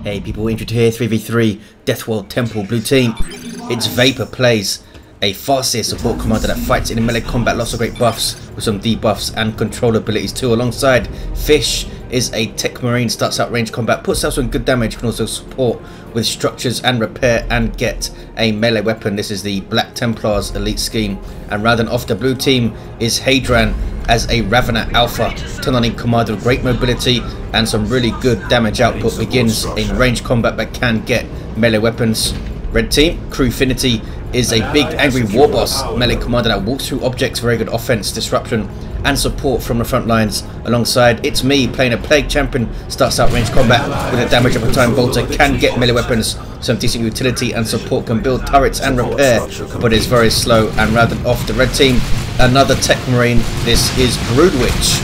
Hey people, Indrid here, 3v3, Deathworld Temple, blue team. It's Vapor plays a Farseer support commander that fights in melee combat, lots of great buffs with some debuffs and control abilities too. Alongside Fish is a Techmarine, starts out range combat, puts out some good damage, can also support with structures and repair and get a melee weapon. This is the Black Templars elite scheme. And rather than off the blue team is Haidran as a Ravener Alpha, turn on in commander with great mobility and some really good damage output, begins in range combat but can get melee weapons. Red team, Crewfinity is a big angry Warboss melee commander that walks through objects, very good offense, disruption and support from the front lines. Alongside it's me playing a Plague Champion, starts out range combat with a damage up a time bolter, can get melee weapons, some decent utility and support, can build turrets and repair but is very slow. And rather than off the red team, another Techmarine, this is Broodwich.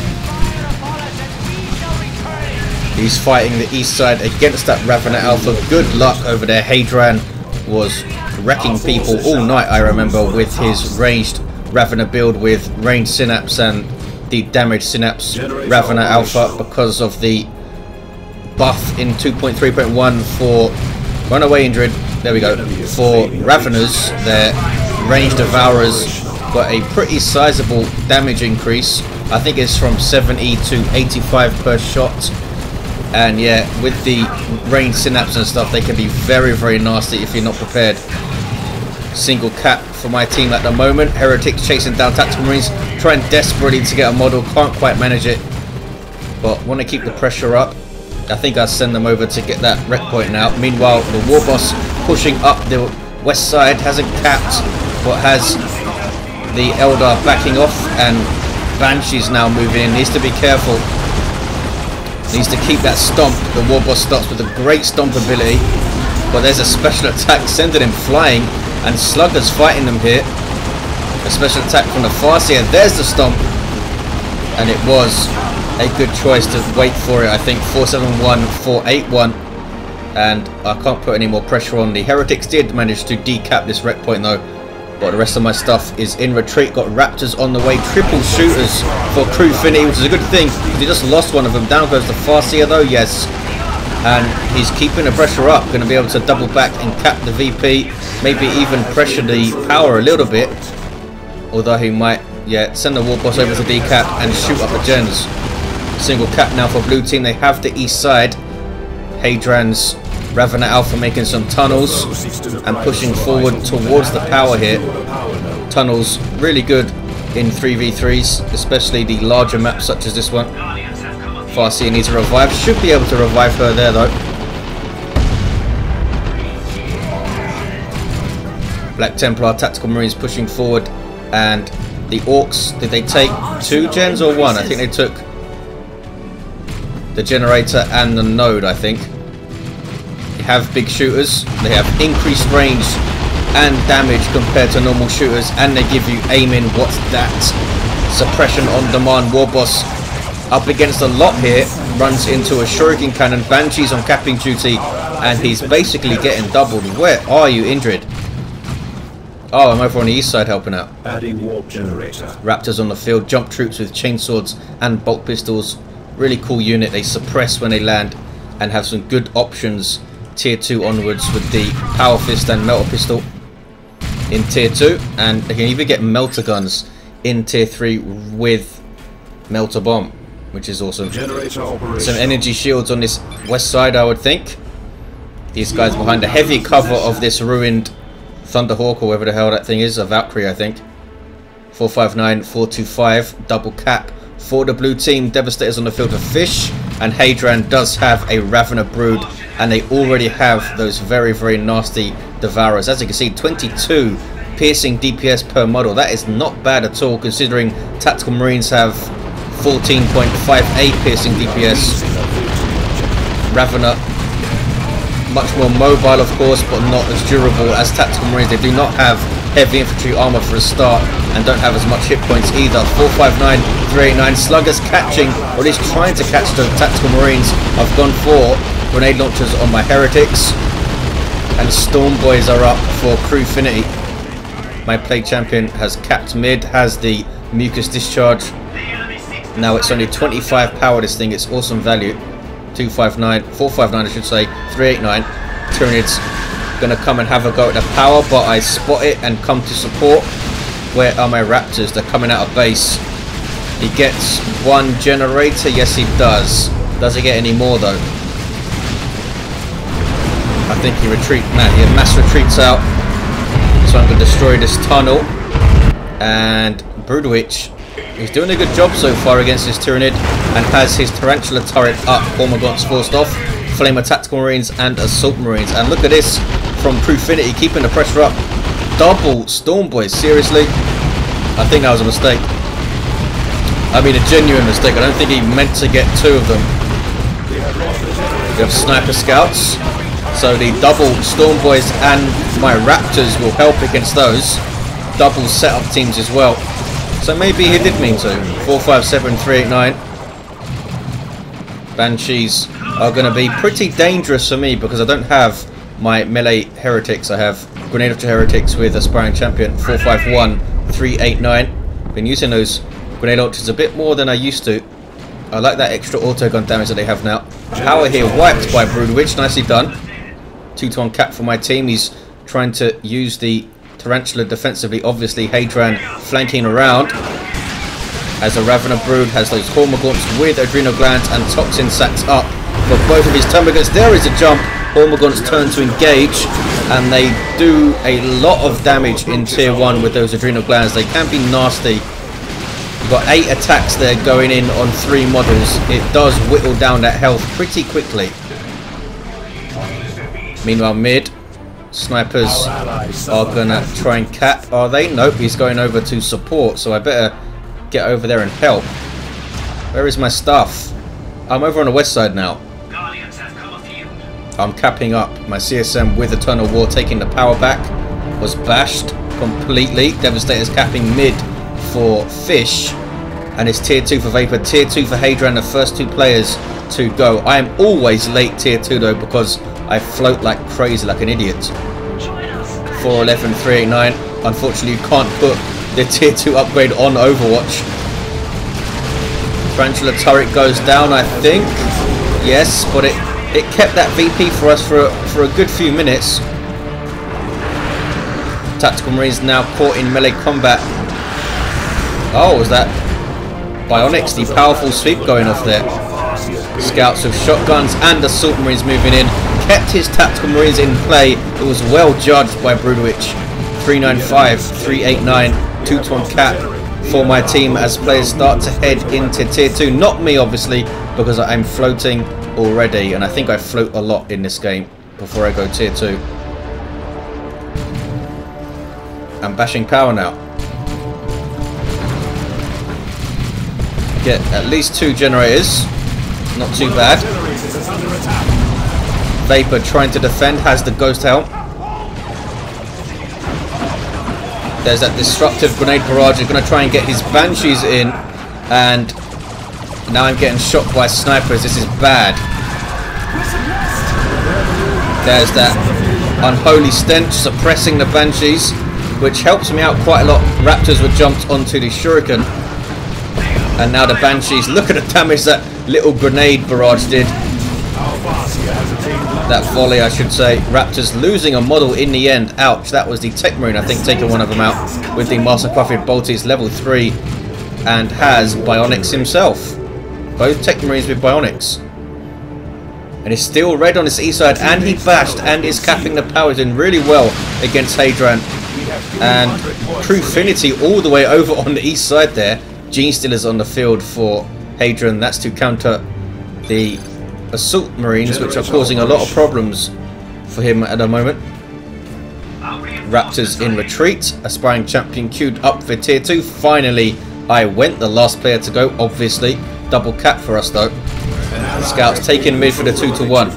He's fighting the east side against that Ravener Alpha. Good luck over there. Haidran was wrecking people all night, I remember, with his ranged Ravener build with ranged synapse and the damaged synapse Ravener Alpha because of the buff in 2.3.1 for run away Indrid. There we go. For Raveners, their ranged devourers got a pretty sizable damage increase. I think it's from 70 to 85 per shot. And yeah, with the range synapse and stuff, they can be very, very nasty if you're not prepared. Single cap for my team at the moment. Heretics chasing down Tactical Marines, trying desperately to get a model, can't quite manage it. But want to keep the pressure up. I think I'll send them over to get that wreck point now. Meanwhile, the Warboss pushing up the west side, hasn't capped, but has the Eldar backing off, and Banshee's now moving in. Needs to be careful. Needs to keep that stomp. The Warboss starts with a great stomp ability, but there's a special attack sending him flying, and Slugger's fighting them here. A special attack from the Farseer. There's the stomp, and it was a good choice to wait for it. I think 471, 481, and I can't put any more pressure on. The Heretics did manage to decap this wreck point though, but the rest of my stuff is in retreat. Got Raptors on the way, triple shooters for Crewfinity, which is a good thing. He just lost one of them. Down goes the Farseer though, yes. And he's keeping the pressure up, going to be able to double back and cap the VP, maybe even pressure the power a little bit. Although he might, yeah, send the Warboss over to decap and shoot up the gens. Single cap now for blue team. They have the east side. Haidran's Ravener Alpha making some tunnels and pushing forward towards the power here. Tunnels really good in 3v3s, especially the larger maps such as this one. Farseer needs a revive, should be able to revive her there though. Black Templar Tactical Marines pushing forward, and the Orks, did they take 2 gens or 1? I think they took the generator and the node, I think. They have big shooters, they have increased range and damage compared to normal shooters, and they give you aiming. What's that? Suppression on demand. Warboss up against a lot here, runs into a shuriken cannon. Banshee's on capping duty and he's basically getting doubled. Where are you, Indrid? Oh, I'm over on the east side helping out. Adding warp generator. Raptors on the field, jump troops with chainswords and bolt pistols. Really cool unit. They suppress when they land and have some good options tier 2 onwards with the power fist and melter pistol in tier 2, and they can even get melter guns in tier 3 with melter bomb, which is awesome. Some energy shields on this west side, I would think. These guys behind the heavy cover of this ruined Thunderhawk or whatever the hell that thing is, a Valkyrie I think. 459, 425, double cap for the blue team. Devastators on the field of Fish, and Haidran does have a Ravener Brood, and they already have those very, very nasty Devourers. As you can see, 22 piercing DPS per model. That is not bad at all, considering Tactical Marines have 14.58 piercing DPS. Ravener, much more mobile of course, but not as durable as Tactical Marines. They do not have heavy infantry armor for a start and don't have as much hit points either. 459, 389. Sluggers catching, or at least trying to catch the Tactical Marines. I've gone for grenade launchers on my Heretics, and Storm Boys are up for Crewfinity. My Plague Champion has capped mid, has the mucus discharge. Now it's only 25 power, this thing. It's awesome value. 259, 459 I should say, 389. Tyranids gonna come and have a go at the power, but I spot it and come to support. Where are my raptors? They're coming out of base. He gets one generator. Yes, he does. Does he get any more though? I think he mass retreats out. So I'm going to destroy this tunnel. And Broodwich is doing a good job so far against this Tyranid and has his tarantula turret up. Hormagaunts forced off. Flamer tactical marines and assault marines. And look at this from Crewfinity, keeping the pressure up. Double storm boys, seriously? I think that was a mistake. I mean a genuine mistake. I don't think he meant to get two of them. We have sniper scouts. So the double storm boys and my raptors will help against those. Double setup teams as well. So maybe he did mean to. 457, 389. Banshees are going to be pretty dangerous for me because I don't have my melee heretics. I have grenade launcher heretics with aspiring champion. 451, 389. Been using those grenade launchers a bit more than I used to. I like that extra autogun damage that they have now. Power here wiped by Broodwich. Nicely done. 2-to-1 cap for my team. He's trying to use the tarantula defensively. Obviously, Haidran flanking around. As a Ravener Brood has those Hormagaunts with adrenal glands and toxin sacs up for both of his termagants. There is a jump. Hormagaunts turn to engage, and they do a lot of damage in tier 1 with those adrenal glands. They can be nasty. You've got 8 attacks there going in on 3 models. It does whittle down that health pretty quickly. Meanwhile, mid, snipers are gonna try and cap. Are they? Nope, he's going over to support, so I better get over there and help. Where is my stuff? I'm over on the west side now. I'm capping up my CSM with Eternal War, taking the power back. Was bashed completely. Devastator's capping mid for Fish. And it's tier 2 for Vapor, tier 2 for Haidran, the first 2 players to go. I am always late tier 2 though because I float like crazy, like an idiot. 411, 389. Unfortunately, you can't put the tier 2 upgrade on Overwatch. Tarantula turret goes down, I think. Yes, but it kept that VP for us for a good few minutes. Tactical Marines now caught in melee combat. Oh, was that Bionics? The powerful sweep going off there. Scouts with shotguns and assault marines moving in. Kept his tactical marines in play. It was well judged by Broodwich. 395, 389, 2-to-1 cap for my team as players start to head into tier 2. Not me, obviously, because I'm floating already, and I think I float a lot in this game before I go tier 2. I'm bashing power now. Get at least 2 generators. Not too bad. Vapor trying to defend, has the ghost helm. There's that disruptive grenade barrage. He's going to try and get his Banshees in, and now I'm getting shot by snipers. This is bad. There's that unholy stench suppressing the Banshees, which helps me out quite a lot. Raptors were jumped onto the Shuriken, and now the Banshees. Look at the damage that little grenade barrage did. That volley, I should say. Raptors losing a model in the end. Ouch, that was the Techmarine, I think, taking one of them out with the Mastercrafted Bolties, level 3, and has Bionics himself. Both Techmarines with Bionics. And is still red on his east side, and he bashed and is capping the power. Doing really well against Haidran. And Crewfinity all the way over on the east side there. Gene Stealer's on the field for Haidran. That's to counter the assault marines, which are causing a lot of problems for him at the moment. Raptors in retreat. Aspiring champion queued up for tier 2. Finally, I went the last player to go, obviously. Double cap for us though. The scouts taking mid for the 2-to-1.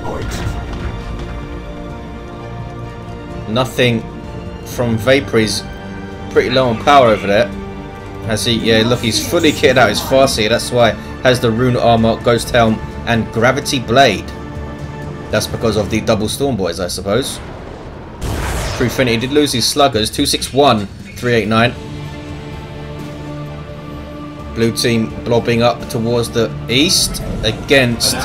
Nothing from Vapor. He's pretty low on power over there. As he, yeah, look, he's fully kitted out his Farseer. That's why has the rune armor, ghost helm, and gravity blade. That's because of the double storm boys, I suppose. Crewfinity did lose his sluggers. 261, 389. Blue team blobbing up towards the east against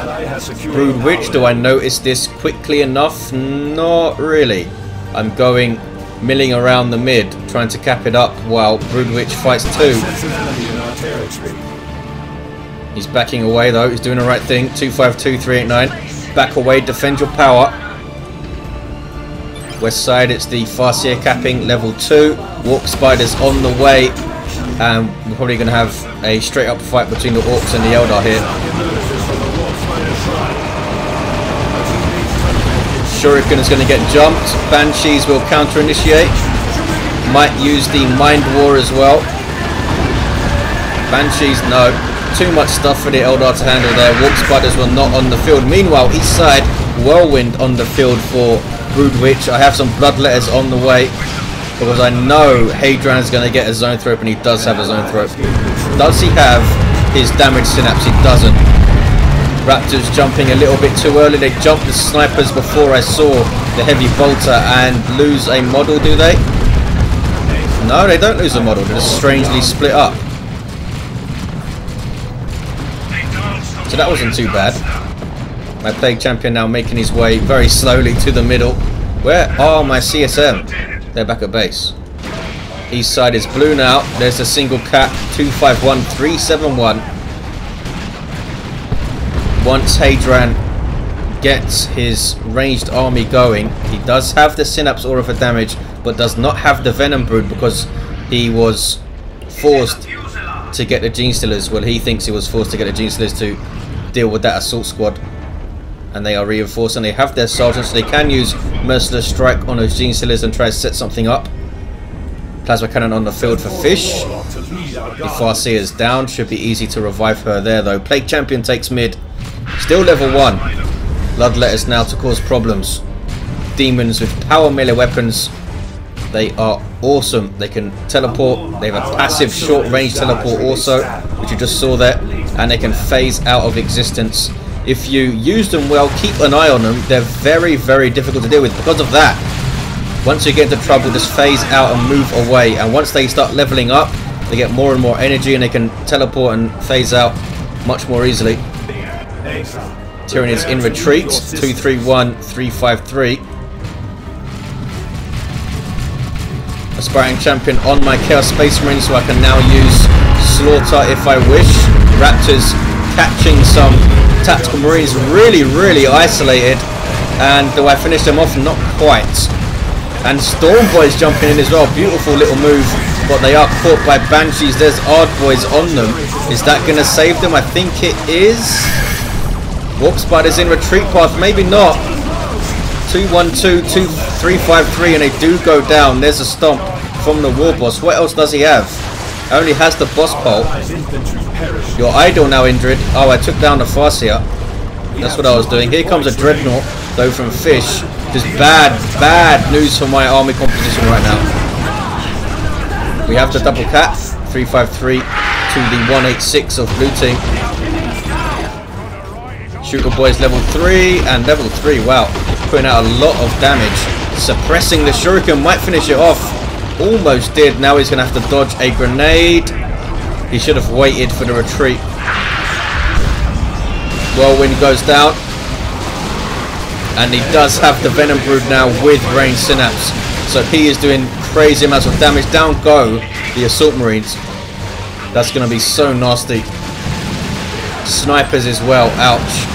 Broodwich. Do I notice this quickly enough? Not really. I'm going milling around the mid, trying to cap it up while Broodwich fights too. He's backing away though, he's doing the right thing. 252, 389. Back away, defend your power. West side, it's the Farseer capping, level 2. Warp spiders on the way. And we're probably going to have a straight up fight between the Orks and the Eldar here. Shuriken is going to get jumped. Banshees will counter initiate. Might use the Mind War as well. Banshees, no. Too much stuff for the Eldar to handle there. Warp spiders were not on the field. Meanwhile, east side, Whirlwind on the field for Broodwich. I have some bloodletters on the way because I know Haidran is going to get a zone throw, and he does have a zone throw. Does he have his damage synapse? He doesn't. Raptors jumping a little bit too early. They jumped the snipers before I saw the heavy bolter and lose a model, do they? No, they don't lose a model. They're just strangely split up. So that wasn't too bad. My Plague Champion now making his way very slowly to the middle. Where are my CSM? They're back at base. East side is blue now. There's a single cap. 251, 371. Once Haidran gets his ranged army going, he does have the Synapse Aura for damage, but does not have the Venom Brood because he was forced to get the Gene Stealers. Well, he thinks he was forced to get the Gene Stealers to deal with that assault squad. And they are reinforced and they have their sergeants, so they can use Merciless Strike on those Gene Stealers and try to set something up. Plasma Cannon on the field for Fish. The Farseer is down. Should be easy to revive her there though. Plague Champion takes mid. Still level 1. Bloodletters now to cause problems. Demons with power melee weapons. They are awesome. They can teleport. They have a passive short range teleport also, which you just saw there. And they can phase out of existence. If you use them well, keep an eye on them. They're very, very difficult to deal with. Because of that, once you get into trouble, just phase out and move away. And once they start leveling up, they get more and more energy and they can teleport and phase out much more easily. Tyranids in retreat. 231, 353. Aspiring Champion on my Chaos Space Marine, so I can now use Slaughter if I wish. Raptors catching some tactical marines, really, really isolated. And do I finish them off? Not quite. And Storm Boys jumping in as well. Beautiful little move, but they are caught by Banshees. There's Ard Boys on them. Is that going to save them? I think it is. Warp Spiders in retreat path. Maybe not. 212, 353, and they do go down. There's a stomp from the Warboss. What else does he have? Only has the boss pole. You're idle now, Indrid. Oh, I took down the Farseer. That's what I was doing. Here comes a Dreadnought, though, from Fish. Just bad, bad news for my army composition right now. We have the double cap. 353 to the 186 of blue team. Shooter Boys level 3 and level 3. Wow, putting out a lot of damage. Suppressing the Shuriken might finish it off. Almost did. Now he's going to have to dodge a grenade. He should have waited for the retreat. Whirlwind goes down. And he does have the Venom Brood now with range synapse. So he is doing crazy amounts of damage. Down go the Assault Marines. That's going to be so nasty. Snipers as well. Ouch.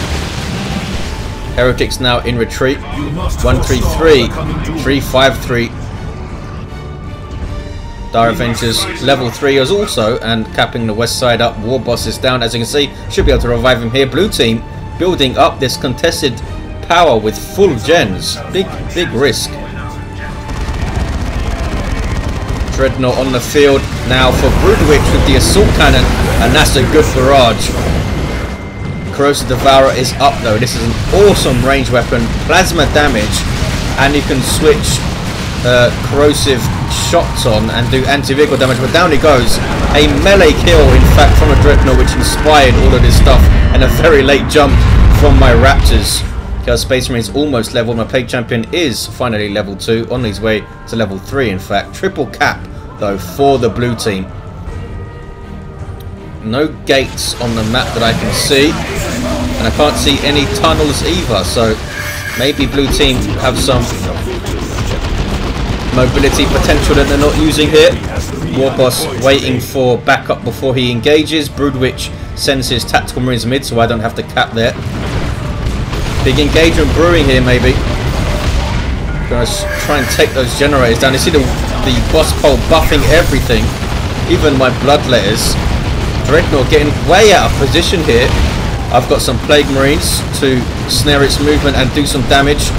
Heretics now in retreat. 133. 353. Dire Avengers level 3 is also, and capping the west side up. Warboss is down, as you can see. Should be able to revive him here. Blue team building up this contested power with full gens. Big risk. Dreadnought on the field now for Broodwich with the assault cannon, and that's a good barrage. Corrosive Devourer is up though. This is an awesome range weapon. Plasma damage, and you can switch corrosive shots on and do anti-vehicle damage, but down he goes. A melee kill, in fact, from a Dreadnought, which inspired all of this stuff, and a very late jump from my Raptors. Chaos Space Marine is almost level. My Plague Champion is finally level 2, on his way to level 3, in fact. Triple cap, though, for the blue team. no gates on the map that I can see, and I can't see any tunnels either, so maybe blue team have some mobility potential that they're not using here. Warboss waiting for backup before he engages. Broodwich sends his tactical marines mid, so I don't have to cap there. Big engagement brewing here, maybe. Gonna try and take those generators down. You see the boss pole buffing everything, even my bloodletters. Dreadnought getting way out of position here. I've got some plague marines to snare its movement and do some damage.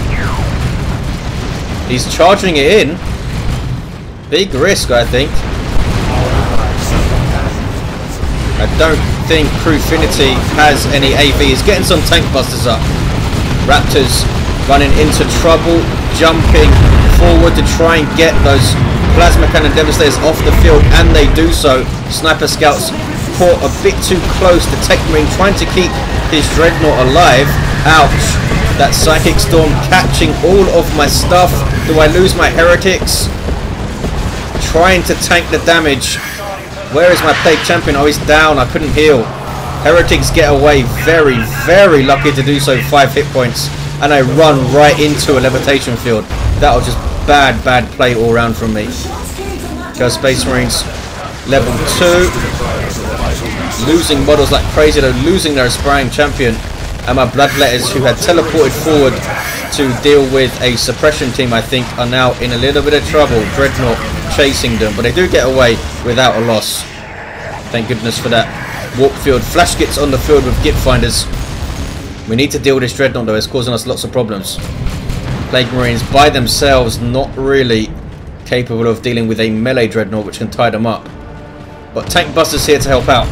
He's charging it in. Big risk, I think. I don't think Crewfinity has any AV. He's getting some tank busters up. Raptors running into trouble, jumping forward to try and get those plasma cannon devastators off the field, and they do so. Sniper scouts caught a bit too close to Techmarine, trying to keep his dreadnought alive. Ouch. That psychic storm catching all of my stuff. Do I lose my heretics? Trying to tank the damage. Where is my plague champion? Oh, he's down. I couldn't heal. Heretics get away. Very, very lucky to do so. 5 hit points. And I run right into a levitation field. That was just bad play all round from me. Go Space Marines. Level 2. Losing models like crazy. They're losing their aspiring champion. And my bloodletters, who had teleported forward to deal with a suppression team, I think, are now in a little bit of trouble. Dreadnought chasing them, but they do get away without a loss. Thank goodness for that. Warp field. Flash gets on the field with Git Finders. We need to deal with this Dreadnought though. It's causing us lots of problems. Plague Marines by themselves not really capable of dealing with a melee Dreadnought which can tie them up. But Tank Busters here to help out.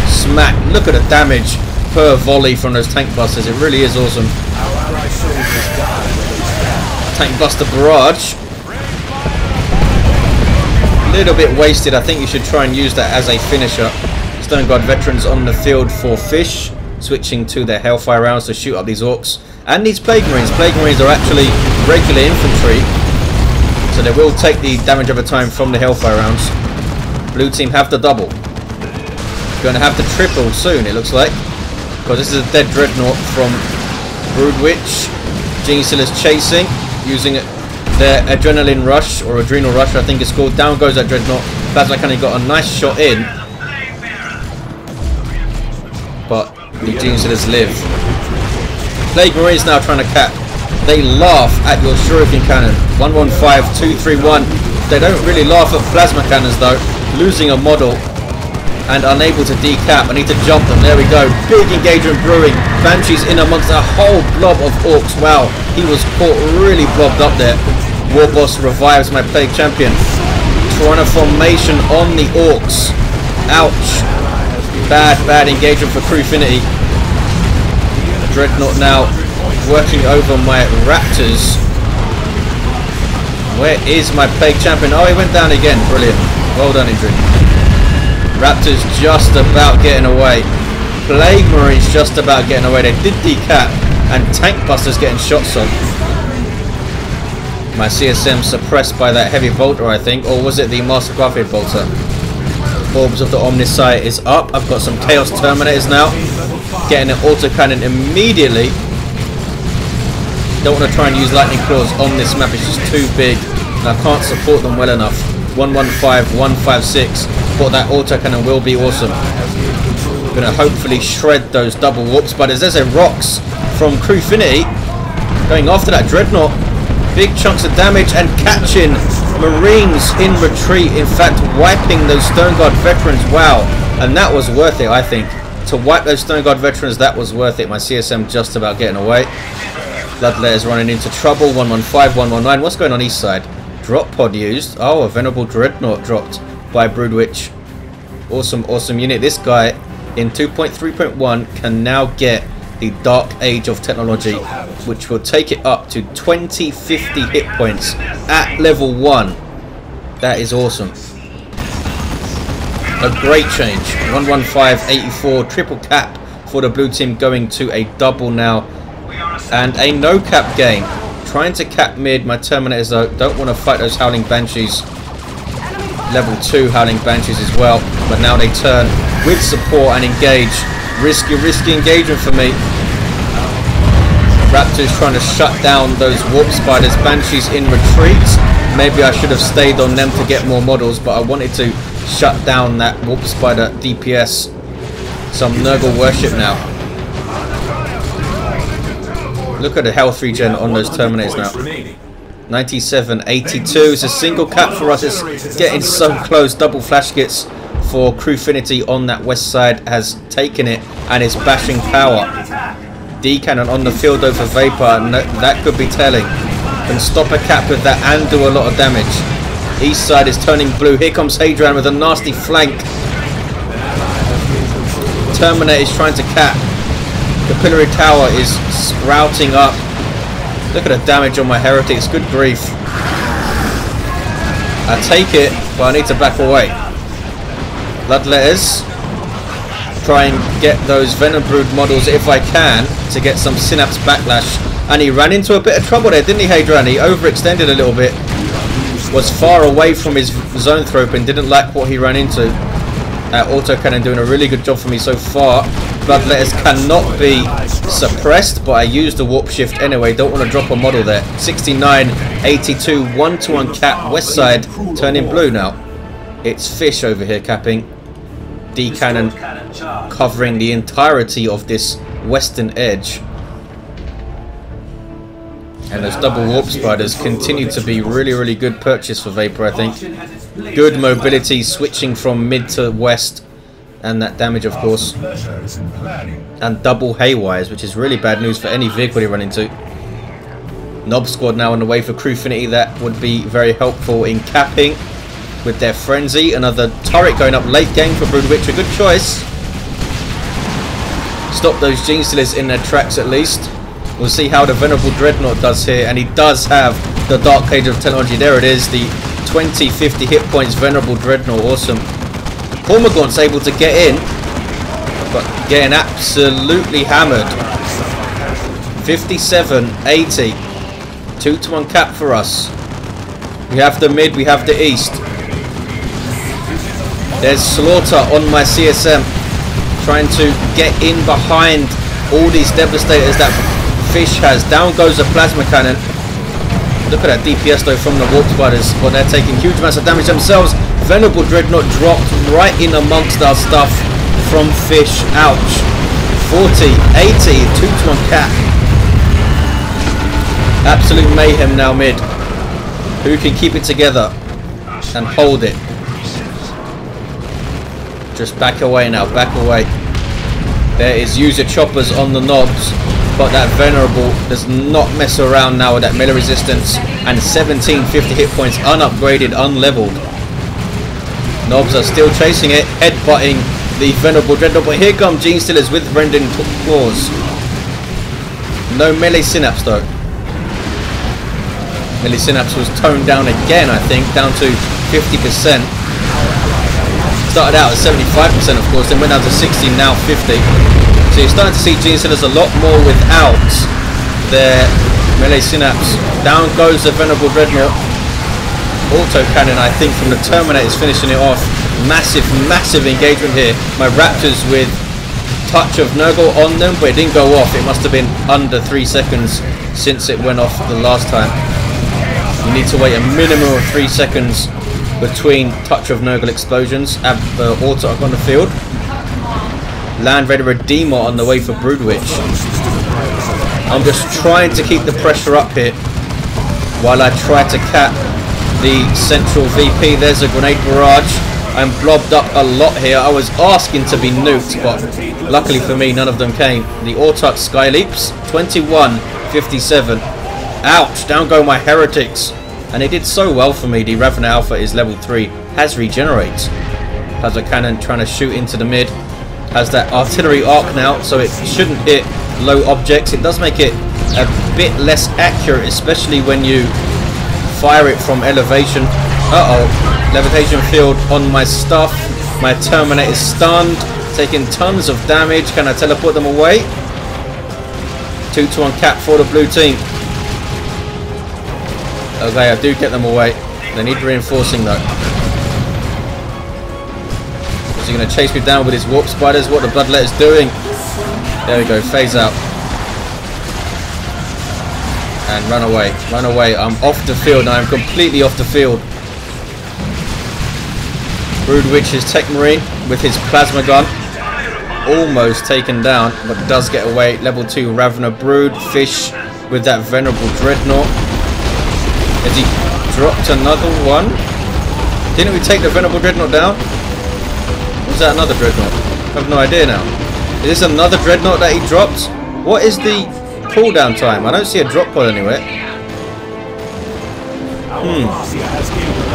Smack. Look at the damage per volley from those Tank Busters. It really is awesome. Tank Buster barrage. A little bit wasted. I think you should try and use that as a finisher. Stone Guard veterans on the field for fish, switching to their Hellfire rounds to shoot up these Orks. And these Plague Marines. Plague Marines are actually regular infantry, so they will take the damage over time from the Hellfire rounds. Blue team have the double. Going to have the triple soon, it looks like, because this is a dead Dreadnought from Broodwich. Genestealer's chasing, using their Adrenaline Rush, or Adrenal Rush I think it's called. Down goes that Dreadnought. Plasma Cannon got a nice shot in, but the Genestealers live. Plague Marines now trying to cap. They laugh at your Shuriken Cannon. 115, 231. They don't really laugh at Plasma Cannons though. Losing a model and unable to decap. I need to jump them. There we go. Big engagement brewing. Banshee's in amongst a whole blob of Orks. Wow, he was caught really blobbed up there. Warboss revives my Plague Champion. Trying a formation on the Orks. Ouch. Bad engagement for Crewfinity. Dreadnought now working over my Raptors. Where is my Plague Champion? Oh, he went down again. Brilliant. Well done, Indrid. Raptors just about getting away. Plague Marines just about getting away. They did decap, and Tank Busters getting shots on. My CSM suppressed by that heavy bolter, I think, or was it the Master Garfield bolter? Orbs of the Omnisci is up. I've got some Chaos Terminators now. Getting an autocannon immediately. Don't want to try and use Lightning Claws on this map. It's just too big, and I can't support them well enough. 115, 156. But that autocannon will be awesome. Gonna hopefully shred those double warps. But there's a Rocks from Crewfinity going after that Dreadnought. Big chunks of damage and catching Marines in retreat. In fact, wiping those Stone Guard veterans. Wow. And that was worth it, I think. To wipe those Stone Guard veterans, that was worth it. My CSM just about getting away. Bloodletter's running into trouble. 115, 119. What's going on east side? Drop pod used. Oh, a Venerable Dreadnought dropped by Broodwich. Awesome unit. This guy in 2.3.1 can now get the Dark Age of Technology, which will take it up to 2050 hit points at level 1. That is awesome. A great change. 115, 84, triple cap for the blue team, going to a double now. And a no cap game. Trying to cap mid. My Terminators though don't want to fight those Howling Banshees. level 2 Howling Banshees as well, but now they turn with support and engage. Risky engagement for me. Raptors trying to shut down those warp spiders. Banshees in retreat. Maybe I should have stayed on them to get more models, but I wanted to shut down that warp spider DPS. Some Nurgle worship now. Look at the health regen on those Terminators now. 97, 82. It's a single cap for us. It's getting so close. Double flash kits for Crewfinity on that west side has taken it and is bashing power. D-cannon on the field over Vapor, and that could be telling. Can stop a cap with that and do a lot of damage. East side is turning blue. Here comes Haidran with a nasty flank. Terminator is trying to cap. Capillary Tower is sprouting up. Look at the damage on my Heretics. Good grief. I take it, but I need to back away. Bloodletters. Try and get those Venom Brood models if I can to get some Synapse backlash. And he ran into a bit of trouble there, didn't he, Haidran? He overextended a little bit. Was far away from his zone thrope and didn't like what he ran into. Autocannon doing a really good job for me so far. Bloodletters cannot be suppressed, but I used the warp shift anyway. Don't want to drop a model there. 69, 82, 1-1 cap. West side turning blue now. It's Fish over here capping. D-cannon covering the entirety of this western edge. And those double warp spiders continue to be really good purchase for Vapor, I think. Good mobility switching from mid to west. And that damage, of course. And double haywires, which is really bad news for any vehicle you run into. Nob squad now on the way for Crewfinity. That would be very helpful in capping with their frenzy. Another turret going up late game for Broodwich. A good choice. Stop those Gene Stealers in their tracks at least. We'll see how the Venerable Dreadnought does here. And he does have the Dark Age of Technology. There it is. The 20-50 hit points Venerable Dreadnought. Awesome. Hormagaunt's able to get in, but getting absolutely hammered. 57, 80. 2-1 cap for us. We have the mid, we have the east. There's Slaughter on my CSM, trying to get in behind all these devastators that Fish has. Down goes the plasma cannon. Look at that DPS though from the warp spiders, but they're taking huge amounts of damage themselves. Venerable Dreadnought dropped right in amongst our stuff from Fish. Ouch. 40, 80, 2-1 cap. Absolute mayhem now mid. Who can keep it together and hold it? Just back away now, back away. There is user choppers on the knobs, but that Venerable does not mess around now with that melee resistance. And 1750 hit points unupgraded, unleveled. Knobs are still chasing it, headbutting the Venerable Dreadnought, but here come Gene Stealers with Rending Claws. No melee Synapse though. Melee Synapse was toned down again, I think, down to 50%. Started out at 75% of course, then went down to 60, now 50. So you're starting to see Gene Stealers a lot more without their melee Synapse. Down goes the Venerable Dreadnought. Autocannon, I think, from the Terminators finishing it off. Massive engagement here. My Raptors with touch of Nurgle on them, but it didn't go off. It must have been under 3 seconds since it went off the last time. You need to wait a minimum of 3 seconds between touch of Nurgle explosions. Auto on the field. Land Raider Redeemer on the way for Broodwich. I'm just trying to keep the pressure up here while I try to cap the central VP. There's a grenade barrage. I'm blobbed up a lot here. I was asking to be nuked, but luckily for me, none of them came. The Autuk Sky Leaps, 21-57. Ouch, down go my Heretics. And they did so well for me. The Ravener Alpha is level 3, has regenerate. Has a cannon trying to shoot into the mid. Has that artillery arc now, so it shouldn't hit low objects. It does make it a bit less accurate, especially when you fire it from elevation. Levitation field on my stuff. My Terminator is stunned, taking tons of damage. Can I teleport them away? 2-1 cap for the blue team. Okay, I do get them away. They need reinforcing though. Is he going to chase me down with his warp spiders? What the bloodletter's doing? There we go, phase out. And run away, run away. I'm off the field now, I'm completely off the field. Broodwich's Techmarine with his plasma gun. Almost taken down, but does get away. Level 2 Ravener Brood, Fish with that Venerable Dreadnought. Has he dropped another one? Didn't we take the Venerable Dreadnought down? Was that another Dreadnought? I have no idea now. Is this another Dreadnought that he dropped? What is the cooldown time? I don't see a drop pod anywhere.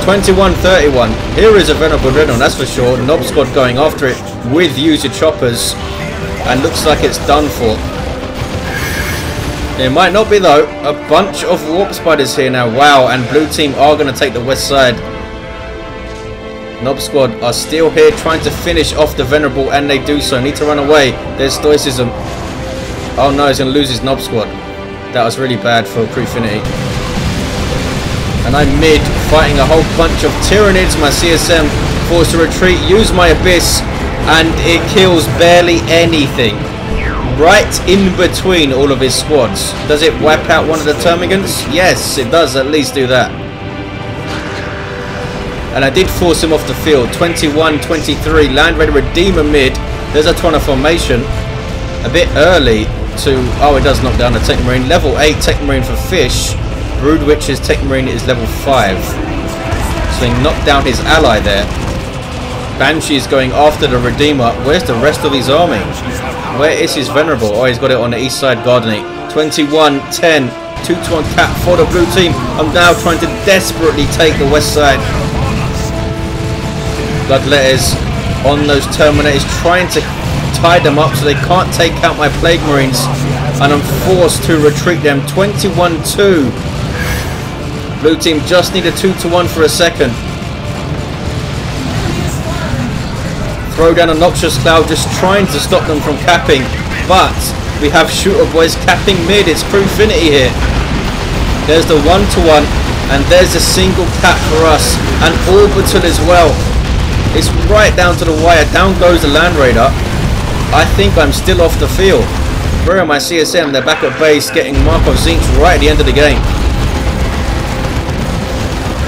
21:31. Here is a Venerable Dreadnought, that's for sure. Nob Squad going after it with user choppers. And looks like it's done for. It might not be though. A bunch of warp spiders here now. Wow, and blue team are going to take the west side. Nob Squad are still here trying to finish off the Venerable, and they do so. Need to run away. There's Stoicism. Oh no, he's going to lose his Nob Squad. That was really bad for Crewfinity. And I'm mid, fighting a whole bunch of Tyranids. My CSM forced to retreat, use my Abyss, and it kills barely anything. Right in between all of his squads. Does it wipe out one of the Termagants? Yes, it does at least do that. And I did force him off the field. 21-23, Land Raider Redeemer mid. There's a ton of formation. A bit early to... Oh, it does knock down the Techmarine. Level 8 Techmarine for Fish. Broodwich's Techmarine is level 5. So he knocked down his ally there. Banshee is going after the Redeemer. Where's the rest of his army? Where is his Venerable? Oh, he's got it on the east side gardening. 21-10. 2-1 cap for the blue team. I'm now trying to desperately take the west side. Bloodletters on those Terminators, trying to tie them up so they can't take out my Plague Marines. And I'm forced to retreat them. 21-2. Blue team just need a 2-1 for a second. Throw down a Noxious Cloud, just trying to stop them from capping. But we have Shooter Boys capping mid. It's Crewfinity here. There's the 1-1, and there's a single cap for us. And Orbital as well. It's right down to the wire. Down goes the Land Raider. I think I'm still off the field. Where are my CSM? They're back at base, getting Markov Zincs right at the end of the game.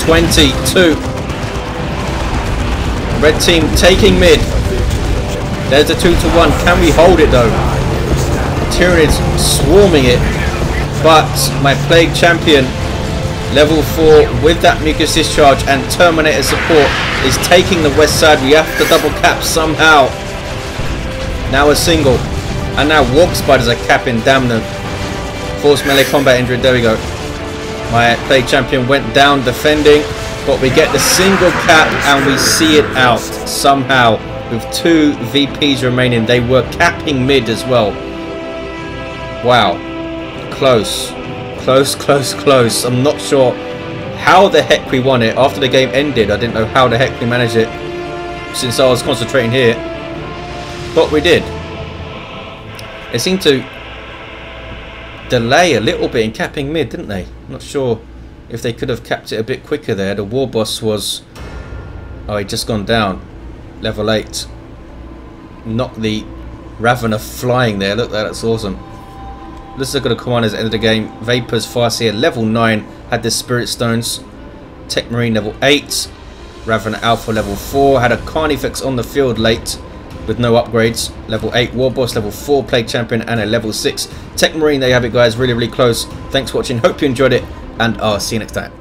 22. Red team taking mid. There's a 2-1. Can we hold it though? Tyranids swarming it. But my Plague Champion, level 4 with that Mucus Discharge and Terminator support, is taking the west side. We have to double cap somehow. Now a single. And now Warp Spiders are capping. Damn them. Force melee combat Indrid. There we go. My Plague Champion went down defending. But we get the single cap and we see it out somehow. With 2 VPs remaining. They were capping mid as well. Wow. Close. Close, close, close. I'm not sure how the heck we won it. After the game ended, I didn't know how the heck we managed it. Since I was concentrating here. But we did. They seemed to delay a little bit in capping mid, didn't they? I'm not sure if they could have capped it a bit quicker there. The Warboss was... Oh, he'd just gone down. Level 8. Knocked the Ravener flying there. Look, that's awesome. Let's look at the commanders at the end of the game. Vapors, Farseer, level 9. Had the Spirit Stones. Techmarine, level 8. Ravener Alpha, level 4. Had a Carnifex on the field late with no upgrades. Level 8 Warboss, level 4 Plague Champion, and a level 6 Techmarine. There you have it, guys. Really, really close. Thanks for watching. Hope you enjoyed it, and I'll see you next time.